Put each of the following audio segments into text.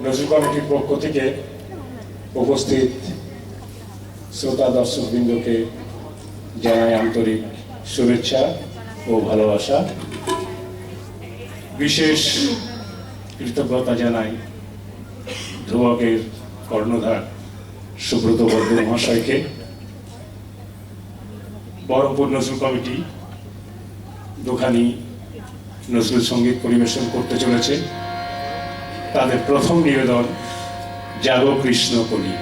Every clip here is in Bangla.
নজরুল কমিটির পক্ষ থেকে উপস্থিত শ্রোতা দর্শকবৃন্দকে জানাই আন্তরিক শুভেচ্ছা ও ভালোবাসা। বিশেষ কৃতজ্ঞতা জানাই ধ্রুবকের কর্ণধার সুব্রত বর্ধন মহাশয়কে। বহরমপুর নজরুল কমিটি দুখানি নজরুল সঙ্গীত পরিবেশন করতে চলেছে। তাদের প্রথম নিবেদন জাগো কৃষ্ণ কলি।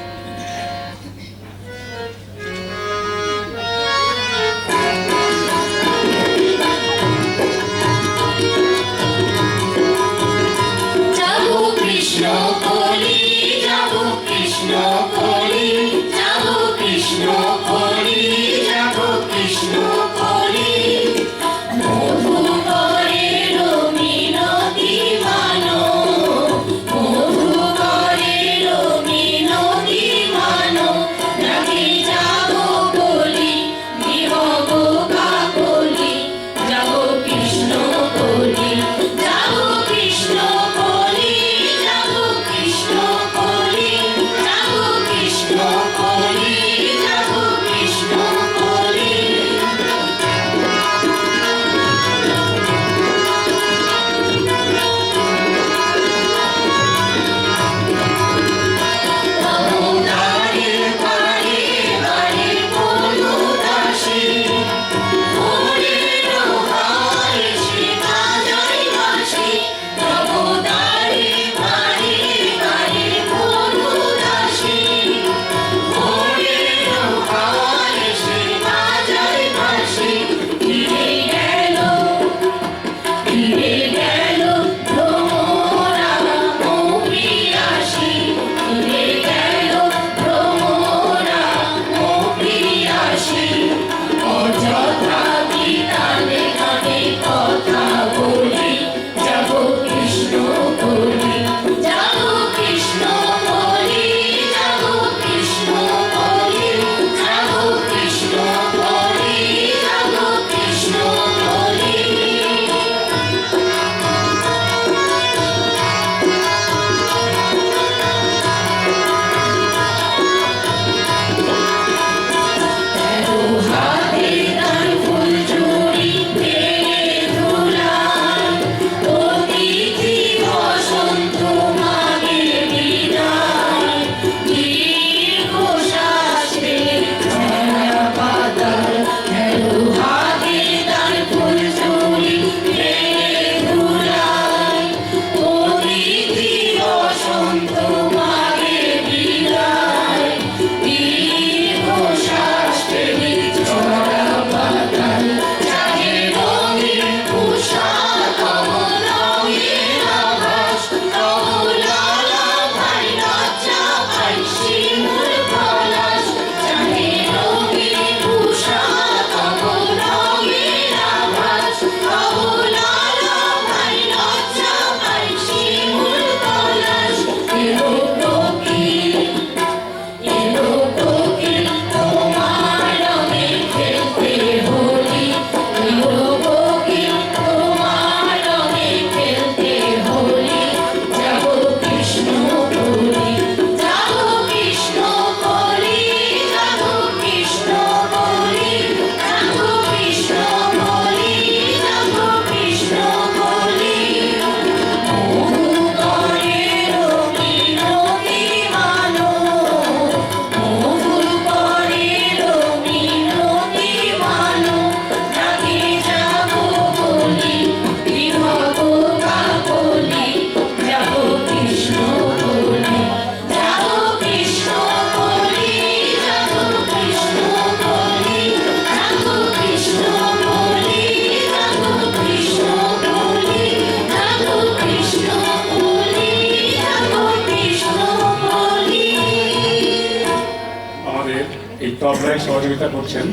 তবলায় সহযোগিতা করছেন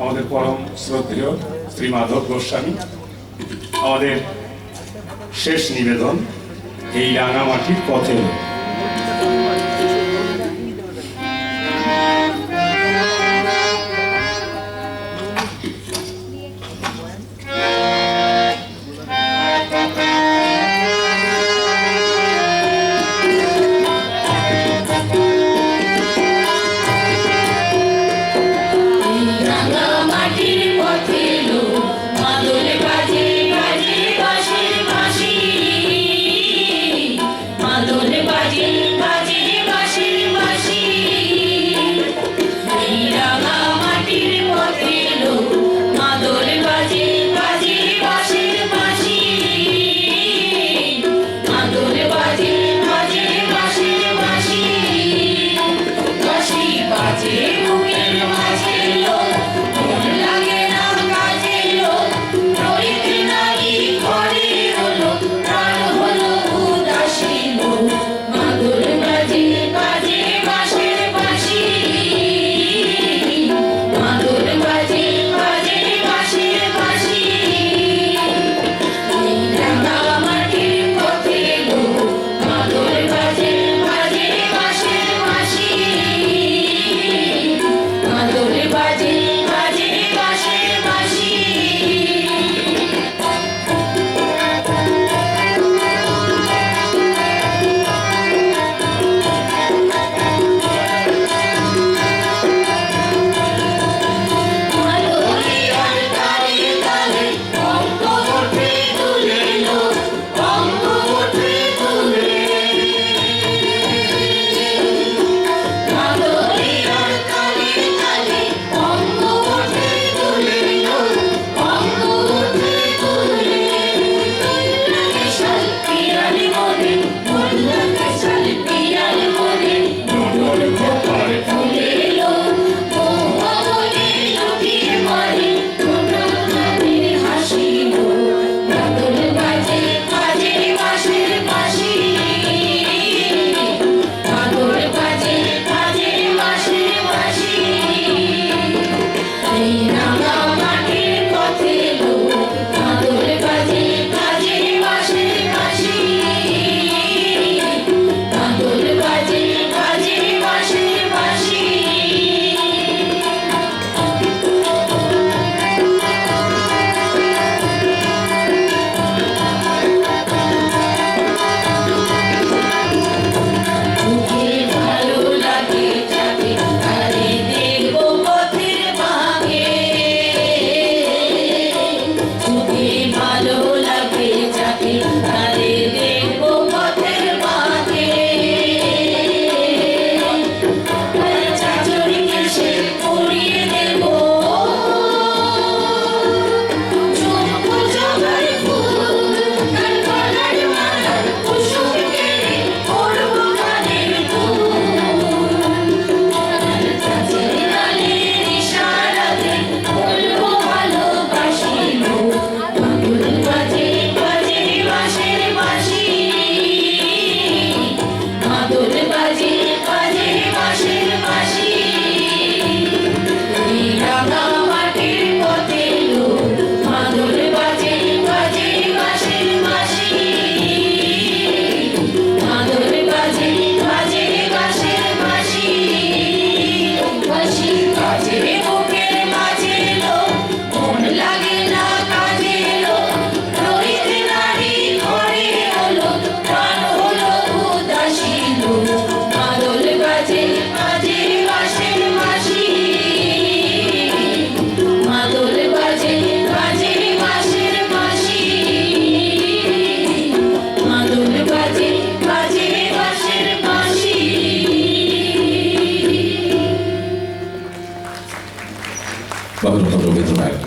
আমাদের পরম শ্রদ্ধেয় শ্রী মাধব গোস্বামী। আমাদের শেষ নিবেদন এই রাঙামাটির পথে।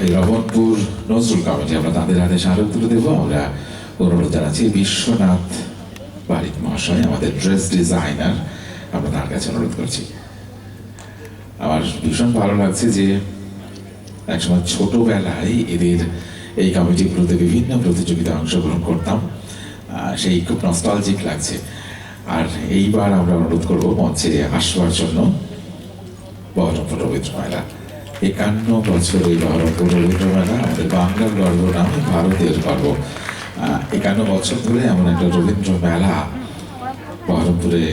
এই রবনপুর নজরুল কমিটি, আমরা তাদের হাতে স্মারক তুলে দেবো। আমরা অনুরোধ জানাচ্ছি বিশ্বনাথ বারিক মহাশয়, আমাদের ড্রেস ডিজাইনার, আমরা তার কাছে অনুরোধ করছি। আমার ভীষণ ভালো লাগছে যে একসময় ছোটবেলায় এদের এই কমিটিগুলোতে বিভিন্ন প্রতিযোগিতায় অংশগ্রহণ করতাম, সেই খুব নস্টালজিক লাগছে। আর এইবার আমরা অনুরোধ করবো মঞ্চে আসবার জন্য বহরমপুর রবীন্দ্র মেলা। 51 বছর এই বহরমপুর রবীন্দ্র মেলা আমাদের বাংলার গর্ব নয়, ভারতের গর্ব। 51 বছর ধরে এমন একটা রবীন্দ্র মেলা বহরমপুরে